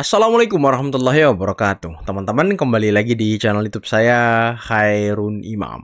Assalamualaikum warahmatullahi wabarakatuh. Teman-teman, kembali lagi di channel YouTube saya, Khairun Imam.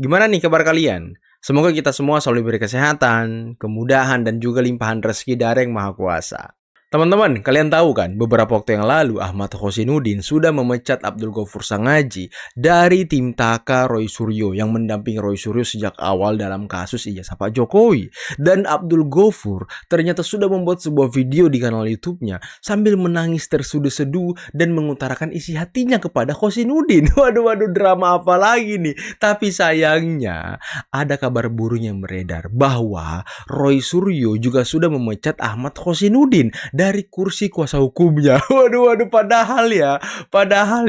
Gimana nih kabar kalian? Semoga kita semua selalu diberi kesehatan, kemudahan, dan juga limpahan rezeki dari Yang Maha Kuasa. Teman-teman, kalian tahu kan, beberapa waktu yang lalu Ahmad Khozinuddin sudah memecat Abdul Ghaffur Sangaji dari tim Taka Roy Suryo yang mendampingi Roy Suryo sejak awal dalam kasus ijazah Pak Jokowi. Dan Abdul Ghaffur ternyata sudah membuat sebuah video di kanal YouTube-nya sambil menangis terseduh-seduh dan mengutarakan isi hatinya kepada Khozinuddin. Waduh, drama apa lagi nih? Tapi sayangnya ada kabar burung yang beredar bahwa Roy Suryo juga sudah memecat Ahmad Khozinuddin dari kursi kuasa hukumnya. Waduh, padahal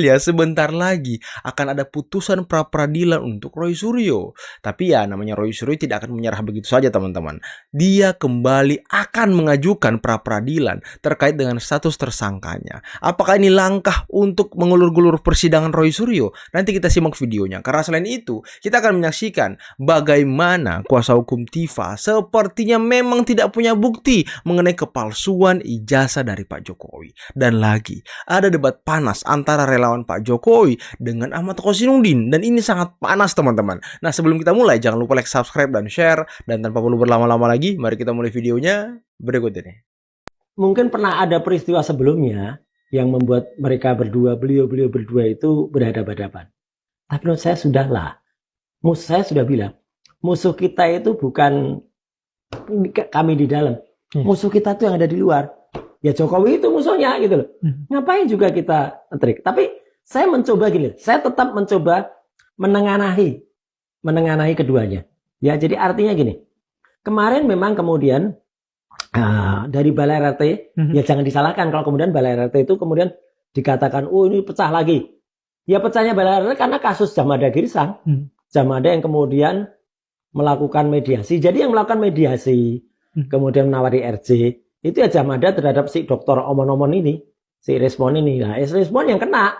ya sebentar lagi akan ada putusan pra peradilan untuk Roy Suryo. Tapi ya namanya Roy Suryo tidak akan menyerah begitu saja, teman-teman. Dia kembali akan mengajukan pra peradilan terkait dengan status tersangkanya. Apakah ini langkah untuk mengulur-gulur persidangan Roy Suryo? Nanti kita simak videonya. Karena selain itu, kita akan menyaksikan bagaimana kuasa hukum Tifa sepertinya memang tidak punya bukti mengenai kepalsuan ijazah dari Pak Jokowi. Dan lagi, ada debat panas antara relawan Pak Jokowi dengan Ahmad Khozinuddin. Dan ini sangat panas, teman-teman. Nah, sebelum kita mulai, jangan lupa like, subscribe, dan share. Dan tanpa perlu berlama-lama lagi, mari kita mulai videonya berikut ini. Mungkin pernah ada peristiwa sebelumnya yang membuat mereka berdua, beliau berdua itu berhadapan-hadapan. Tapi menurut saya sudahlah. Saya sudah bilang, musuh kita itu bukan kami di dalam. Musuh kita itu yang ada di luar. Ya Jokowi itu musuhnya gitu loh. Ngapain juga kita trik. Tapi saya mencoba gini, saya tetap mencoba menengahi keduanya. Ya, jadi artinya gini. Kemarin memang kemudian dari Balai RT, ya jangan disalahkan kalau kemudian Balai RT itu kemudian dikatakan, oh ini pecah lagi. Ya pecahnya Balai RT karena kasus Jamada Girsang. Jamada yang kemudian melakukan mediasi. Jadi yang melakukan mediasi, kemudian menawari RJ, itu ya Jamada terhadap si dokter omon-omon ini, si Respon ini. Nah, Respon yang kena.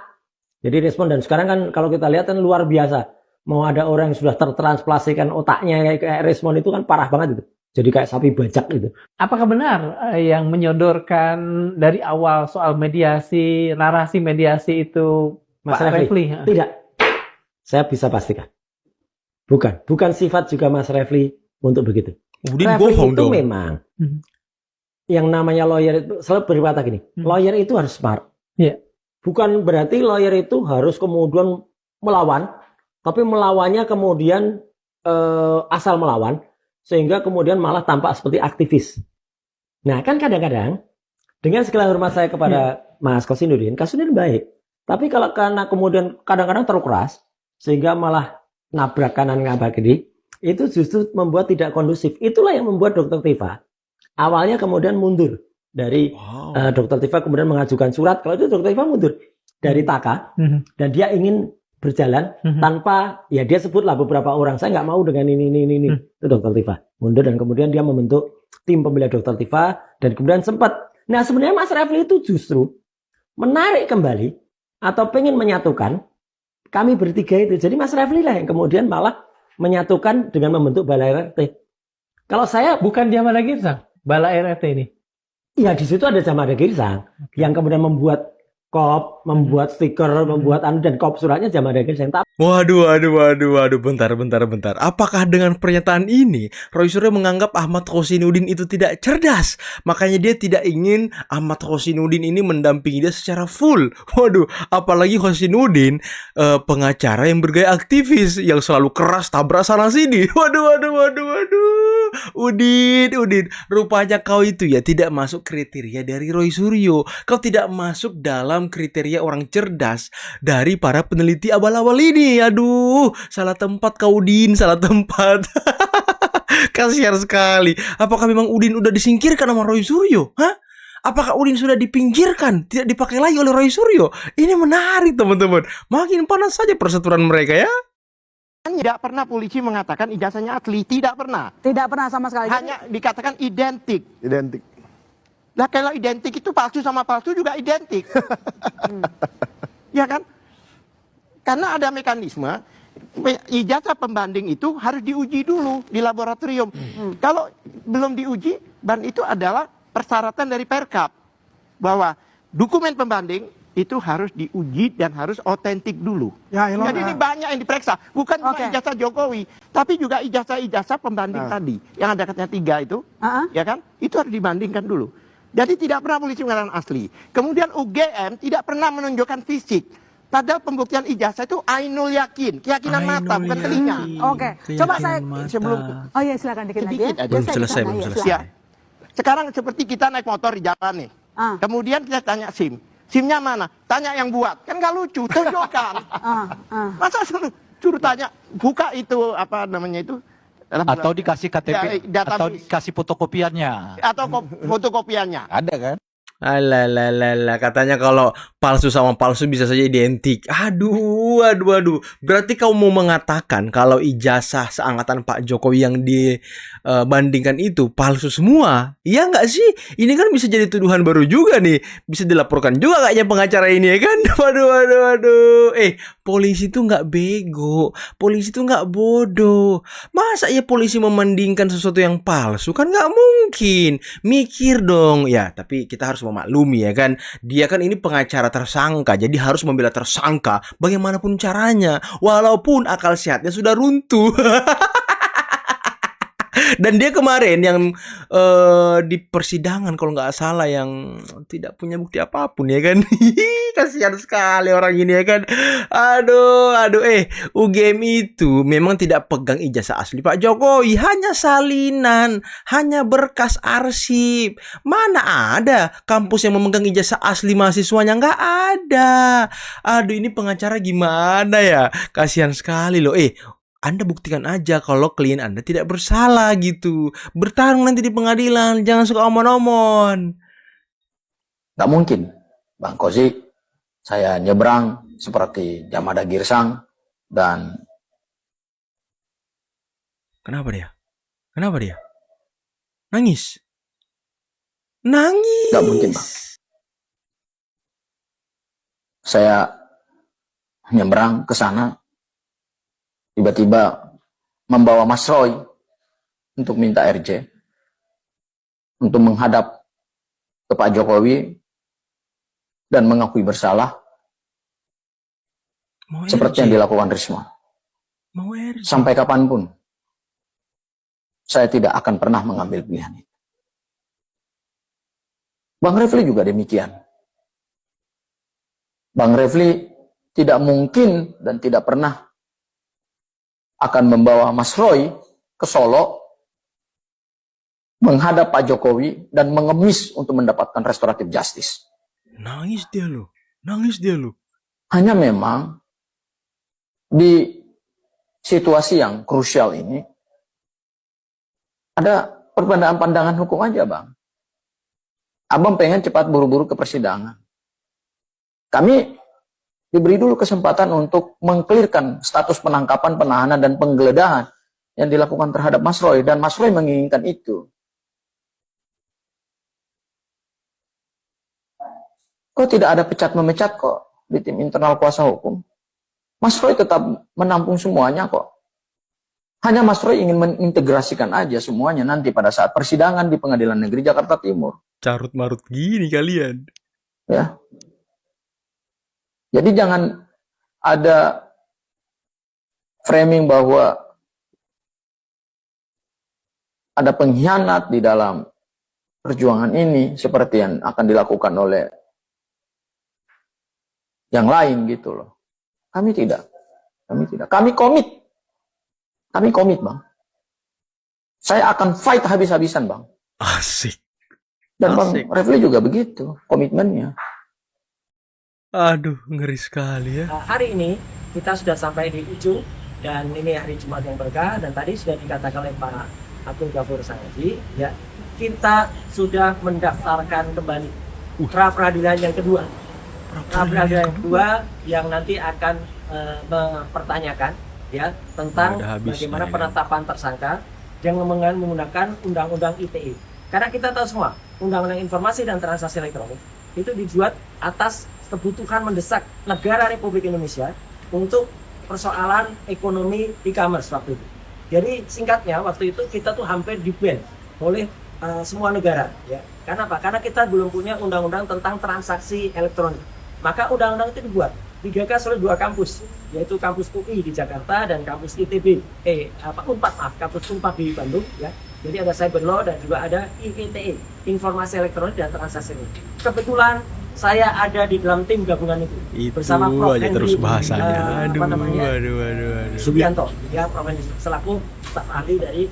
Jadi Respon, dan sekarang kan kalau kita lihat kan luar biasa. Mau ada orang yang sudah tertransplasikan otaknya kayak Respon itu kan parah banget itu. Jadi kayak sapi bajak gitu. Apakah benar yang menyodorkan dari awal soal mediasi, narasi mediasi itu Mas Pak Refli? Tidak. Saya bisa pastikan. Bukan sifat juga Mas Refli untuk begitu. Refli itu memang yang namanya lawyer itu selalu berkata gini, lawyer itu harus smart. Yeah. Bukan berarti lawyer itu harus kemudian melawan, tapi melawannya kemudian asal melawan, sehingga kemudian malah tampak seperti aktivis. Nah kan kadang-kadang, dengan segala hormat saya kepada Mas Khozinuddin baik. Tapi kalau karena kemudian kadang-kadang terlalu keras, sehingga malah nabrak kanan nabrak kiri, itu justru membuat tidak kondusif. Itulah yang membuat Dr. Tifa awalnya kemudian mundur dari Dr. Tifa kemudian mengajukan surat. Kalau itu Dr. Tifa mundur dari Taka, dan dia ingin berjalan tanpa, ya dia sebutlah beberapa orang, saya nggak mau dengan ini. Itu Dr. Tifa mundur, dan kemudian dia membentuk tim pembela Dr. Tifa, dan kemudian sempat. Nah sebenarnya Mas Refli itu justru menarik kembali atau pengen menyatukan kami bertiga itu. Jadi Mas Refli lah yang kemudian malah menyatukan dengan membentuk Balai RT. Kalau saya bukan Jamada Girsang, Balai RT ini. Iya, di situ ada Jamada Girsang yang kemudian membuat kop, membuat stiker, membuat dan kop suratnya Jamada Girsang. Waduh, bentar. Apakah dengan pernyataan ini Roy Suryo menganggap Ahmad Khozinuddin itu tidak cerdas? Makanya dia tidak ingin Ahmad Khozinuddin ini mendampingi dia secara full. Waduh, apalagi Khozinuddin pengacara yang bergaya aktivis, yang selalu keras tabrak sana sini. Waduh. Udin, rupanya kau itu ya tidak masuk kriteria dari Roy Suryo. Kau tidak masuk dalam kriteria orang cerdas dari para peneliti abal-abal ini. Aduh, salah tempat kau Udin, salah tempat. Kasihan sekali. Apakah memang Udin udah disingkirkan sama Roy Suryo? Hah? Apakah Udin sudah dipinggirkan, tidak dipakai lagi oleh Roy Suryo? Ini menarik, teman-teman. Makin panas saja perseteruan mereka ya. Tidak pernah polisi mengatakan ijazahnya asli, tidak pernah. Tidak pernah sama sekali. Hanya dikatakan identik. Nah kalau identik itu palsu sama palsu juga identik. Ya kan? Karena ada mekanisme, ijazah pembanding itu harus diuji dulu di laboratorium. Kalau belum diuji, dan itu adalah persyaratan dari Perkap. Bahwa dokumen pembanding itu harus diuji dan harus otentik dulu. Ya, Ilona. Jadi ini banyak yang diperiksa, bukan cuma Oke. ijazah Jokowi, tapi juga ijazah-ijazah pembanding tadi, yang ada katanya 3 itu, ya kan? Itu harus dibandingkan dulu. Jadi tidak pernah polisi mengatakan asli. Kemudian UGM tidak pernah menunjukkan fisik. Padahal pembuktian ijazah itu ainul yakin, keyakinan mata, bukan telinga. Oke. Coba saya Sebelum Oh iya silakan dikit lagi ya. Sedikit aja. Belum Saya selesai, ditanya, belum ya, selesai. Ya. silakan. Sekarang seperti kita naik motor di jalan nih. Kemudian kita tanya SIM. SIM-nya mana? Tanya yang buat. Kan nggak lucu, tunjukkan. Masa suruh tanya, buka itu apa namanya itu? Atau dikasih KTP, Ya, atau database. dikasih fotokopiannya. Atau fotokopiannya. Ada kan? Alah, katanya kalau palsu sama palsu bisa saja identik. Aduh. Berarti kau mau mengatakan kalau ijazah seangkatan Pak Jokowi yang dibandingkan itu palsu semua? Iya nggak sih? Ini kan bisa jadi tuduhan baru juga nih. Bisa dilaporkan juga kayaknya pengacara ini ya kan? Waduh. Polisi tuh nggak bego. Polisi tuh nggak bodoh. Masa ya polisi membandingkan sesuatu yang palsu? Kan nggak mungkin. Mikir dong. Ya, tapi kita harus memaklumi ya kan, dia kan ini pengacara tersangka, jadi harus membela tersangka bagaimanapun caranya, walaupun akal sehatnya sudah runtuh. Dan dia kemarin yang di persidangan kalau nggak salah yang tidak punya bukti apapun ya kan. Kasihan sekali orang ini ya kan. Aduh. UGM itu memang tidak pegang ijazah asli Pak Jokowi, hanya salinan, hanya berkas arsip. Mana ada kampus yang memegang ijazah asli mahasiswanya? Nggak ada. Aduh, ini pengacara gimana ya? Kasihan sekali loh. Anda buktikan aja kalau klien Anda tidak bersalah gitu. Bertarung nanti di pengadilan, jangan suka omon-omon. Nggak mungkin, Bang Kozi, saya nyebrang seperti Jamada Girsang dan... Kenapa dia? Nangis? Nangis? Nggak mungkin, Bang. Saya nyebrang ke sana, tiba-tiba membawa Mas Roy untuk minta RJ, untuk menghadap ke Pak Jokowi dan mengakui bersalah Mau seperti RJ? yang dilakukan Risma. Mau RJ? Sampai kapanpun, saya tidak akan pernah mengambil pilihan itu. Bang Refli juga demikian. Bang Refli tidak mungkin dan tidak pernah akan membawa Mas Roy ke Solo menghadap Pak Jokowi dan mengemis untuk mendapatkan restoratif justice. Nangis dia loh. Hanya memang di situasi yang krusial ini ada perbedaan pandangan hukum aja, Bang. Abang pengen cepat buru-buru ke persidangan. Kami diberi dulu kesempatan untuk mengklirkan status penangkapan, penahanan, dan penggeledahan yang dilakukan terhadap Mas Roy. Dan Mas Roy menginginkan itu. Kok tidak ada pecat-memecat kok di tim internal kuasa hukum? Mas Roy tetap menampung semuanya kok. Hanya Mas Roy ingin mengintegrasikan aja semuanya nanti pada saat persidangan di Pengadilan Negeri Jakarta Timur. Carut-marut gini kalian. Ya. Jadi jangan ada framing bahwa ada pengkhianat di dalam perjuangan ini seperti yang akan dilakukan oleh yang lain gitu loh. Kami tidak. Kami komit. Bang. Saya akan fight habis-habisan, Bang. Asik. Dan Bang Asik. Refli juga begitu komitmennya. Aduh, ngeri sekali ya. Hari ini kita sudah sampai di ujung dan ini hari Jumat yang berkah dan tadi sudah dikatakan oleh Pak Agung Ghafur Samedzi ya, kita sudah mendaftarkan kembali pra peradilan yang kedua. Pra peradilan yang kedua yang nanti akan mempertanyakan ya tentang Udah habis, bagaimana ya. penetapan tersangka yang menggunakan undang-undang ITE. Karena kita tahu semua, undang-undang informasi dan transaksi elektronik itu dibuat atas kebutuhan mendesak negara Republik Indonesia untuk persoalan ekonomi e-commerce waktu itu. Jadi singkatnya waktu itu kita tuh hampir di-ban oleh semua negara, ya. Karena apa? Karena kita belum punya undang-undang tentang transaksi elektronik. Maka undang-undang itu dibuat, digagas oleh 2 kampus, yaitu kampus UI di Jakarta dan kampus ITB, Unpad, maaf, kampus Unpad di Bandung, ya. Jadi ada cyber law dan juga ada IETE, informasi elektronik dan transaksi elektronik. Kebetulan saya ada di dalam tim gabungan itu bersama Prof. aja terus bahasanya. Aduh. Subianto, ya, Prof. Henry selaku staf ahli dari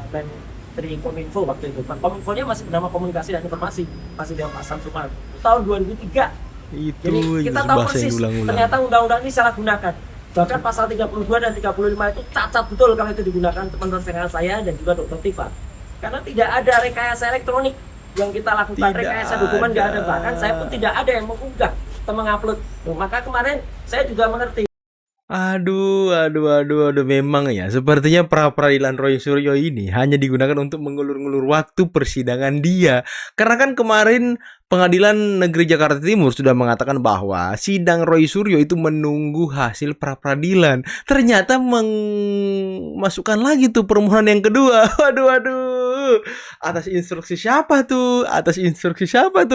Menteri Kominfo waktu itu. Kominfo-nya masih bernama Komunikasi dan Informasi, masih di Pak Samsumar. Tahun 2003. Jadi kita tahu persis ternyata undang-undang ini salah gunakan. Bahkan pasal 32 dan 35 itu cacat betul kalau itu digunakan teman-teman saya dan juga Dr. Tifa. Karena tidak ada rekayasa elektronik yang kita lakukan, rekayasa dokumen nggak ada, bahkan saya pun tidak ada yang mengunggah atau mengupload. Maka kemarin saya juga mengerti. Aduh, memang ya. Sepertinya pra-peradilan Roy Suryo ini hanya digunakan untuk mengulur-ngulur waktu persidangan dia. Karena kan kemarin Pengadilan Negeri Jakarta Timur sudah mengatakan bahwa sidang Roy Suryo itu menunggu hasil pra-peradilan. Ternyata memasukkan lagi tuh permohonan yang kedua. Waduh. Atas instruksi siapa tuh?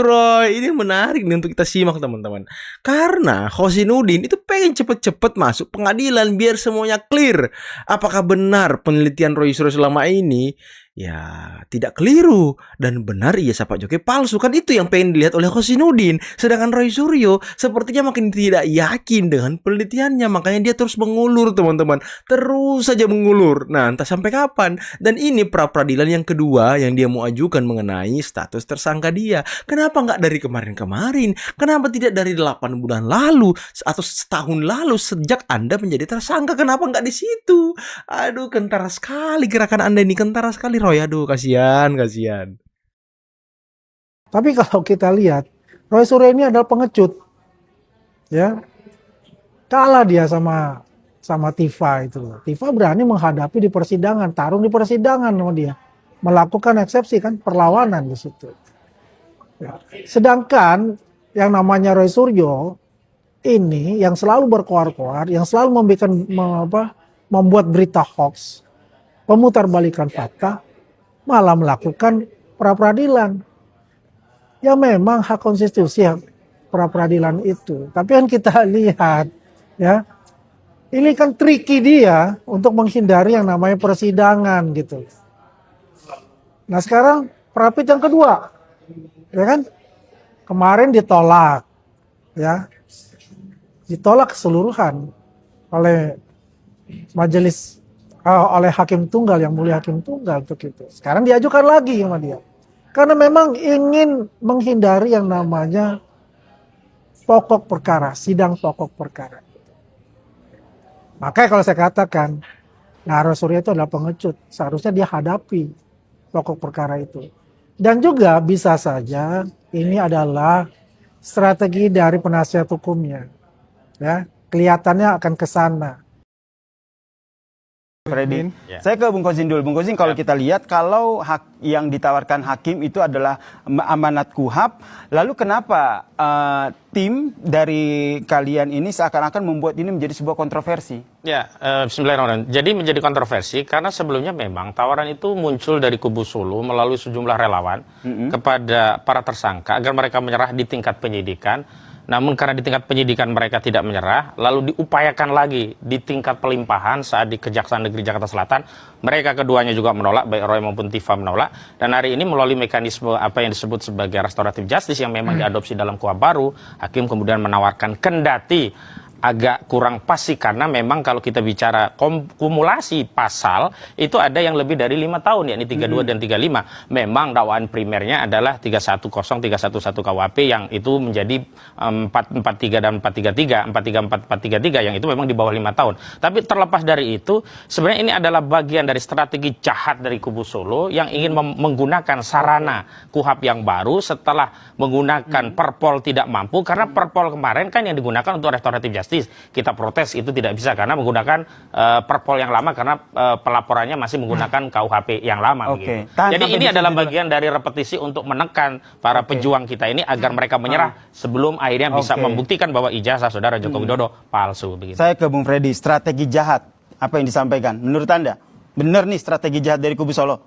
Roy? Ini menarik nih untuk kita simak, teman-teman. Karena Hosinuddin itu pengen cepet-cepet masuk pengadilan biar semuanya clear. Apakah benar penelitian Roy Suryo selama ini? Ya, tidak keliru dan benar ia Pak Jokowi palsu. Kan itu yang pengen dilihat oleh Hosinuddin. Sedangkan Roy Suryo sepertinya makin tidak yakin dengan penelitiannya, makanya dia terus mengulur, teman-teman. Terus saja mengulur. Nah, entah sampai kapan. Dan ini pra-peradilan yang kedua yang dia mau ajukan mengenai status tersangka dia. Kenapa nggak dari kemarin-kemarin? Kenapa tidak dari 8 bulan lalu atau setahun lalu sejak Anda menjadi tersangka? Kenapa nggak di situ? Aduh, kentara sekali gerakan Anda ini, kentara sekali Roy. Aduh, kasihan. Tapi kalau kita lihat, Roy Suryo ini adalah pengecut, ya. Kalah dia sama Tifa itu. Tifa berani menghadapi di persidangan, tarung di persidangan sama dia, melakukan eksepsi kan, perlawanan di situ. Ya. Sedangkan yang namanya Roy Suryo ini yang selalu berkoar-koar, yang selalu membuat berita hoax, pemutarbalikan fakta, malah melakukan pra-peradilan. Ya memang hak konstitusi pra-peradilan itu. Tapi kan kita lihat, ya, ini kan tricky dia untuk menghindari yang namanya persidangan gitu. Nah sekarang pra-pid yang kedua, ya kan, kemarin ditolak, ya, ditolak keseluruhan oleh majelis. Oleh hakim tunggal, yang mulia hakim tunggal untuk itu. Sekarang diajukan lagi sama dia. Karena memang ingin menghindari yang namanya pokok perkara, sidang pokok perkara. Makanya kalau saya katakan, Roy Suryo itu adalah pengecut. Seharusnya dia hadapi pokok perkara itu. Dan juga bisa saja ini adalah strategi dari penasihat hukumnya. Ya, kelihatannya akan ke sana. Freddy, saya ke Bung Kozin dulu. Bung Kozin, kalau kita lihat, kalau yang ditawarkan hakim itu adalah amanat KUHAP, lalu kenapa tim dari kalian ini seakan-akan membuat ini menjadi sebuah kontroversi? Ya, Bismillahirrahmanirrahim. Jadi menjadi kontroversi karena sebelumnya memang tawaran itu muncul dari kubu Solo melalui sejumlah relawan kepada para tersangka agar mereka menyerah di tingkat penyidikan. Namun karena di tingkat penyidikan mereka tidak menyerah, lalu diupayakan lagi di tingkat pelimpahan saat di Kejaksaan Negeri Jakarta Selatan, mereka keduanya juga menolak, baik Roy maupun Tifa menolak. Dan hari ini melalui mekanisme apa yang disebut sebagai restoratif justice yang memang diadopsi dalam KUHP baru, hakim kemudian menawarkan kendati agak kurang pas sih, karena memang kalau kita bicara kumulasi pasal itu ada yang lebih dari 5 tahun, yakni 32 dan 35. Memang dakwaan primernya adalah 310, 311 KUHP yang itu menjadi 443 dan 433, 434, 433 yang itu memang di bawah 5 tahun. Tapi terlepas dari itu, sebenarnya ini adalah bagian dari strategi jahat dari kubu Solo yang ingin menggunakan sarana KUHP yang baru setelah menggunakan Perpol tidak mampu, karena Perpol kemarin kan yang digunakan untuk restoratif justice. Kita protes itu tidak bisa karena menggunakan Perpol yang lama, karena pelaporannya masih menggunakan KUHP yang lama. Gitu. Jadi ini adalah bagian dari repetisi untuk menekan para pejuang kita ini agar mereka menyerah sebelum akhirnya bisa membuktikan bahwa ijazah saudara Joko Widodo palsu. Begitu. Saya ke Bung Freddy, strategi jahat apa yang disampaikan? Menurut Anda, benar nih strategi jahat dari kubu Solo?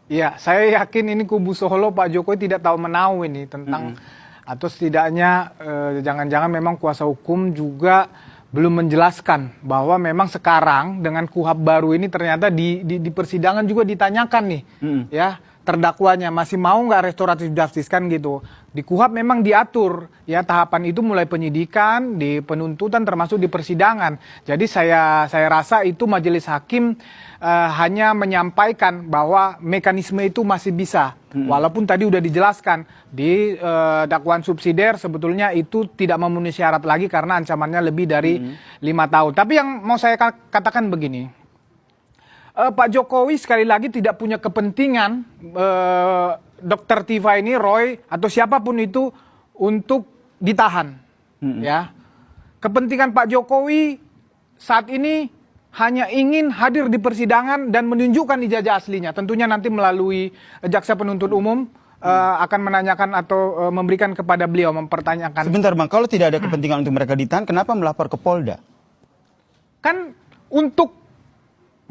Ya, saya yakin ini kubu Solo Pak Jokowi tidak tahu menau ini tentang atau setidaknya jangan-jangan memang kuasa hukum juga belum menjelaskan bahwa memang sekarang dengan KUHP baru ini ternyata di persidangan juga ditanyakan nih, ya terdakwanya masih mau nggak restoratif justice kan gitu. Di KUHP memang diatur ya tahapan itu mulai penyidikan, di penuntutan termasuk di persidangan. Jadi saya rasa itu majelis hakim hanya menyampaikan bahwa mekanisme itu masih bisa. Walaupun tadi udah dijelaskan di dakwaan subsidiar sebetulnya itu tidak memenuhi syarat lagi karena ancamannya lebih dari 5 tahun. Tapi yang mau saya katakan begini, Pak Jokowi sekali lagi tidak punya kepentingan Dr. Tiva ini, Roy atau siapapun itu untuk ditahan. Ya, kepentingan Pak Jokowi saat ini hanya ingin hadir di persidangan dan menunjukkan ijazah aslinya. Tentunya nanti melalui jaksa penuntut umum akan menanyakan atau memberikan kepada beliau, mempertanyakan. Sebentar Bang, kalau tidak ada kepentingan untuk mereka ditahan, kenapa melapor ke Polda? Kan untuk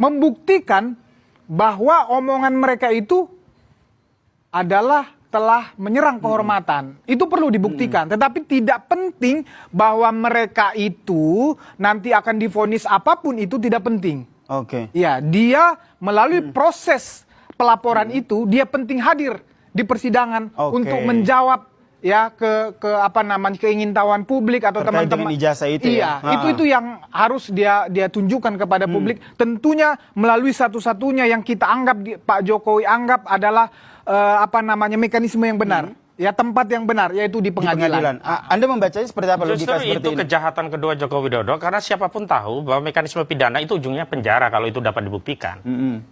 membuktikan bahwa omongan mereka itu adalah telah menyerang kehormatan. Itu perlu dibuktikan. Tetapi tidak penting bahwa mereka itu nanti akan divonis apapun, itu tidak penting. Oke. Ya, dia melalui proses pelaporan itu, dia penting hadir di persidangan untuk menjawab ya ke apa namanya keingintahuan publik atau teman-teman ijazah itu. Iya, itu yang harus dia tunjukkan kepada publik. Tentunya melalui satu-satunya yang kita anggap Pak Jokowi anggap adalah apa namanya mekanisme yang benar. Ya, tempat yang benar, yaitu di pengadilan. Anda membacanya seperti apa logika seperti itu ini? kejahatan kedua Joko Widodo, karena siapapun tahu bahwa mekanisme pidana itu ujungnya penjara kalau itu dapat dibuktikan.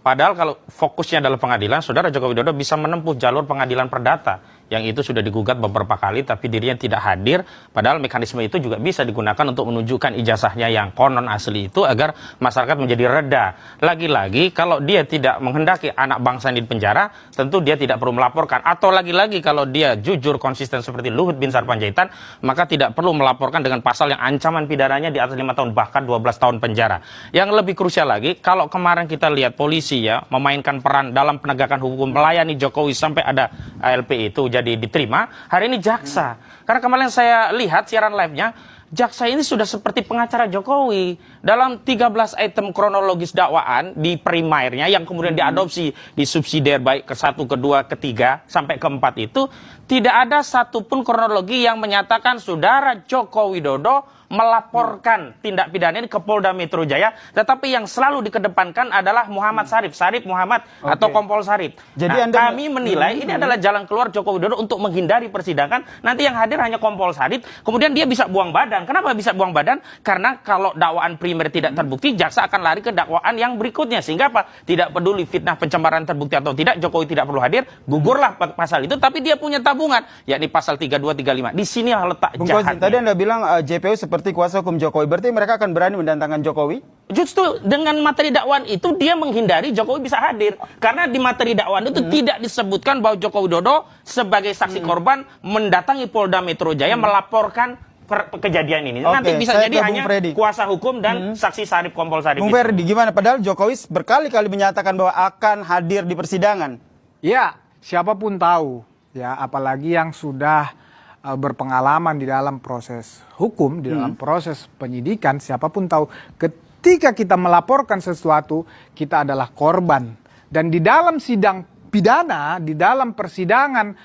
Padahal kalau fokusnya adalah pengadilan, saudara Joko Widodo bisa menempuh jalur pengadilan perdata, yang itu sudah digugat beberapa kali tapi dirinya tidak hadir, padahal mekanisme itu juga bisa digunakan untuk menunjukkan ijazahnya yang konon asli itu agar masyarakat menjadi reda. Lagi-lagi kalau dia tidak menghendaki anak bangsa ini di penjara, tentu dia tidak perlu melaporkan. Atau lagi-lagi kalau dia jujur konsisten seperti Luhut bin Sarpanjaitan, maka tidak perlu melaporkan dengan pasal yang ancaman pidananya di atas 5 tahun bahkan 12 tahun penjara. Yang lebih krusial lagi, kalau kemarin kita lihat polisi ya memainkan peran dalam penegakan hukum, melayani Jokowi sampai ada ALP itu jadi diterima, hari ini jaksa. Karena kemarin saya lihat siaran live-nya, jaksa ini sudah seperti pengacara Jokowi. Dalam 13 item kronologis dakwaan di primernya yang kemudian diadopsi di subsidiar baik ke 1, ke 2, ke 3, sampai ke 4 itu, tidak ada satupun kronologi yang menyatakan saudara Joko Widodo melaporkan tindak pidana ini ke Polda Metro Jaya, tetapi yang selalu dikedepankan adalah Muhammad Sarif Muhammad atau Kompol Sarif. Jadi kami menilai ini adalah jalan keluar Joko Widodo untuk menghindari persidangan. Nanti yang hadir hanya Kompol Sarif, kemudian dia bisa buang badan. Kenapa bisa buang badan? Karena kalau dakwaan primer tidak terbukti, jaksa akan lari ke dakwaan yang berikutnya, sehingga apa? Tidak peduli fitnah pencemaran terbukti atau tidak, Jokowi tidak perlu hadir, gugurlah pasal itu, tapi dia punya tabungan, yakni pasal 32, 35. Di sini letak jahatnya. Tadi Anda bilang JPU seperti kuasa hukum Jokowi, berarti mereka akan berani mendatangkan Jokowi? Justru dengan materi dakwaan itu dia menghindari Jokowi bisa hadir, karena di materi dakwaan itu tidak disebutkan bahwa Joko Widodo sebagai saksi korban mendatangi Polda Metro Jaya melaporkan kejadian ini. Nanti bisa jadi hanya kuasa hukum dan saksi Sarif, Kompol Sarif. Bung Ferdi, gimana? Padahal Jokowi berkali-kali menyatakan bahwa akan hadir di persidangan. Ya, siapapun tahu, ya apalagi yang sudah berpengalaman di dalam proses hukum, di dalam proses penyidikan, siapapun tahu ketika kita melaporkan sesuatu, kita adalah korban. Dan di dalam sidang pidana, di dalam persidangan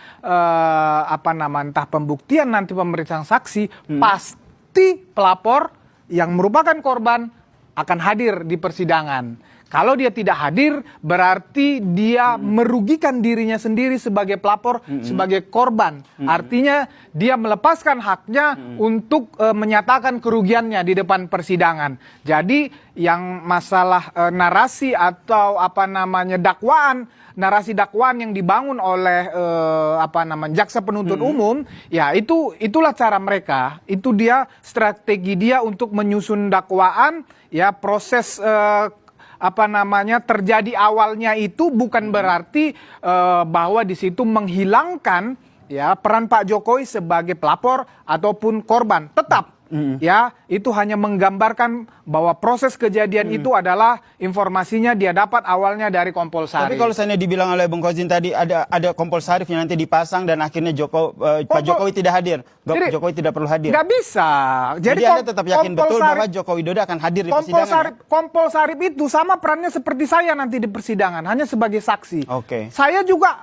entah pembuktian nanti pemeriksaan saksi, pasti pelapor yang merupakan korban akan hadir di persidangan. Kalau dia tidak hadir, berarti dia merugikan dirinya sendiri sebagai pelapor, sebagai korban. Artinya dia melepaskan haknya untuk menyatakan kerugiannya di depan persidangan. Jadi yang masalah narasi atau dakwaan, narasi dakwaan yang dibangun oleh jaksa penuntut umum, ya itulah cara mereka. Itu dia strategi dia untuk menyusun dakwaan, ya proses terjadi awalnya itu bukan berarti bahwa di situ menghilangkan ya peran Pak Jokowi sebagai pelapor ataupun korban. Tetap ya itu hanya menggambarkan bahwa proses kejadian itu adalah informasinya dia dapat awalnya dari Kompol Sarif. Tapi kalau saya dibilang oleh Bung Kozin tadi ada Kompol Sarif yang nanti dipasang dan akhirnya Pak Jokowi tidak hadir, Jokowi tidak perlu hadir. Nggak bisa. Jadi Anda tetap yakin betul bahwa Joko Widodo akan hadir di persidangan? Kompol Sarif itu sama perannya seperti saya nanti di persidangan, hanya sebagai saksi. Oke. Saya juga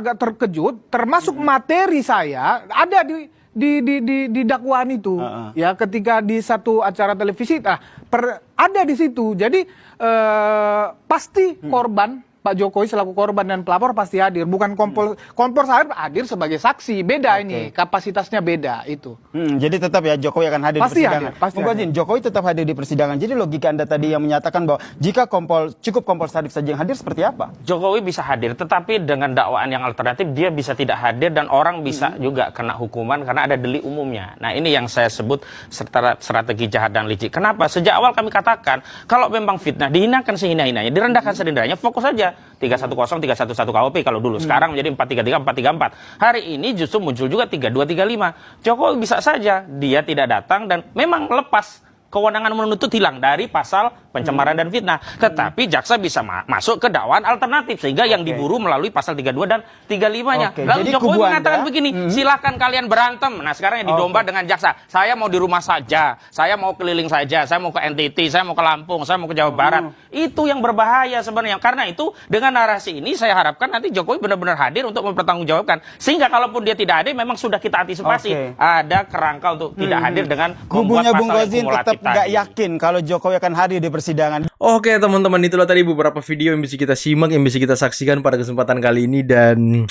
agak terkejut, termasuk materi saya ada di dakwaan itu, ya ketika di satu acara televisi, ada di situ. Jadi pasti korban. Pak Jokowi selaku korban dan pelapor pasti hadir, bukan Kompol Sarif hadir sebagai saksi, beda ini kapasitasnya beda itu. Jadi tetap ya Jokowi akan hadir Pasti di persidangan. hadir, pasti Bung Kozin, Jokowi tetap hadir di persidangan. Jadi logika Anda tadi yang menyatakan bahwa jika cukup Kompol Sarif saja yang hadir seperti apa? Jokowi bisa hadir, tetapi dengan dakwaan yang alternatif dia bisa tidak hadir dan orang bisa juga kena hukuman karena ada delik umumnya. Nah ini yang saya sebut strategi jahat dan licik. Kenapa? Sejak awal kami katakan kalau memang fitnah dihinakan sehina-hinanya, direndahkan serendahnya, fokus saja 310, 311 KUHP kalau dulu. Sekarang menjadi 433, 434. Hari ini justru muncul juga 3235. Jokowi bisa saja dia tidak datang dan memang lepas kewenangan menuntut hilang dari pasal pencemaran dan fitnah. Tetapi jaksa bisa masuk ke dakwaan alternatif sehingga yang diburu melalui pasal 32 dan 35-nya. Lalu Jadi Jokowi mengatakan Anda, begini, silakan kalian berantem. Nah sekarang yang didomba dengan jaksa. Saya mau di rumah saja, saya mau keliling saja, saya mau ke NTT, saya mau ke Lampung, saya mau ke Jawa Barat. Itu yang berbahaya sebenarnya. Karena itu dengan narasi ini saya harapkan nanti Jokowi benar-benar hadir untuk mempertanggungjawabkan. Sehingga kalaupun dia tidak hadir memang sudah kita antisipasi. Ada kerangka untuk tidak hadir dengan kubunya membuat Bung pasal Kozin yang tetap nggak tadi. yakin kalau Jokowi akan hadir di persidangan. Oke teman-teman, itulah tadi beberapa video yang bisa kita simak, yang bisa kita saksikan pada kesempatan kali ini. Dan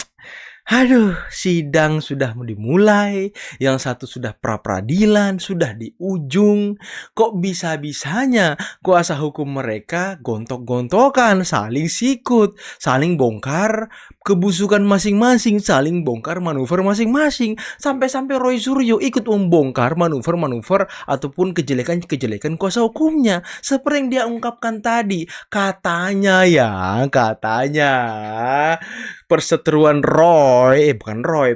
aduh, sidang sudah dimulai, yang satu sudah pra-peradilan, sudah di ujung. Kok bisa-bisanya kuasa hukum mereka gontok-gontokan, saling sikut, saling bongkar kebusukan masing-masing, saling bongkar manuver masing-masing. Sampai-sampai Roy Suryo ikut membongkar manuver-manuver ataupun kejelekan-kejelekan kuasa hukumnya. Seperti yang dia ungkapkan tadi, katanya perseteruan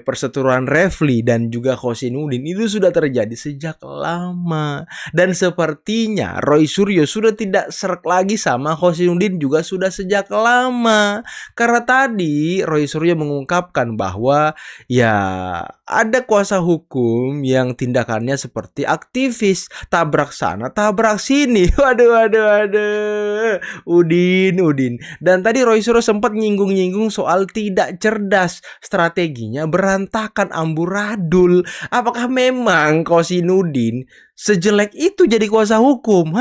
perseteruan Refli dan juga Kosinudin itu sudah terjadi sejak lama. Dan sepertinya Roy Suryo sudah tidak serak lagi sama Kosinudin juga sudah sejak lama. Karena tadi Roy Suryo mengungkapkan bahwa ya ada kuasa hukum yang tindakannya seperti aktivis, tabrak sana, tabrak sini. Waduh. Udin. Dan tadi Roy Suryo sempat nyinggung-nyinggung soal tidak cerdas, strateginya berantakan, amburadul. Apakah memang Kosinudin sejelek itu jadi kuasa hukum?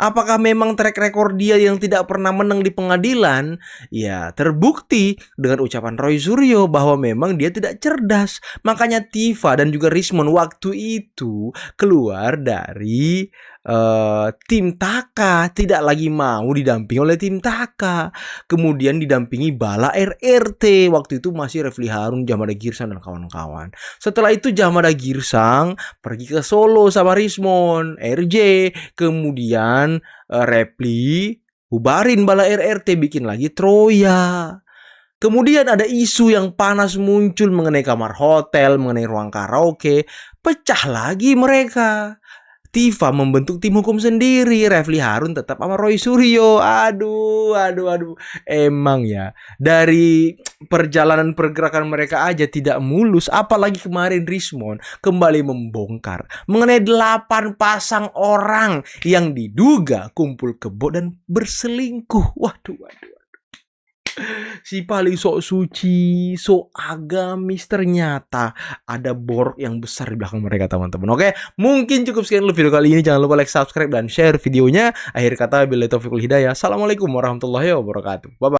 Apakah memang track record dia yang tidak pernah menang di pengadilan? Ya terbukti dengan ucapan Roy Suryo bahwa memang dia tidak cerdas. Makanya Tifa dan juga Rismon waktu itu keluar dari tim Taka, tidak lagi mau didampingi oleh tim Taka, kemudian didampingi Bala RRT. Waktu itu masih Refli Harun, Jamada Girsang dan kawan-kawan. Setelah itu Jamada Girsang pergi ke Solo sama Rismon, RJ, kemudian Repli bubarin Bala RRT, bikin lagi Troya. Kemudian ada isu yang panas muncul mengenai kamar hotel, mengenai ruang karaoke, pecah lagi mereka. Tifa membentuk tim hukum sendiri, Refli Harun tetap sama Roy Suryo. Aduh. Emang ya, dari perjalanan pergerakan mereka aja tidak mulus. Apalagi kemarin Rismon kembali membongkar mengenai 8 pasang orang yang diduga kumpul kebo dan berselingkuh. Waduh. Si paling sok suci, sok agamis, ternyata ada borok yang besar di belakang mereka, teman-teman. Oke, mungkin cukup sekian dulu video kali ini. Jangan lupa like, subscribe, dan share videonya. Akhir kata, billahi taufiq wal hidayah. Assalamualaikum warahmatullahi wabarakatuh. Bye-bye.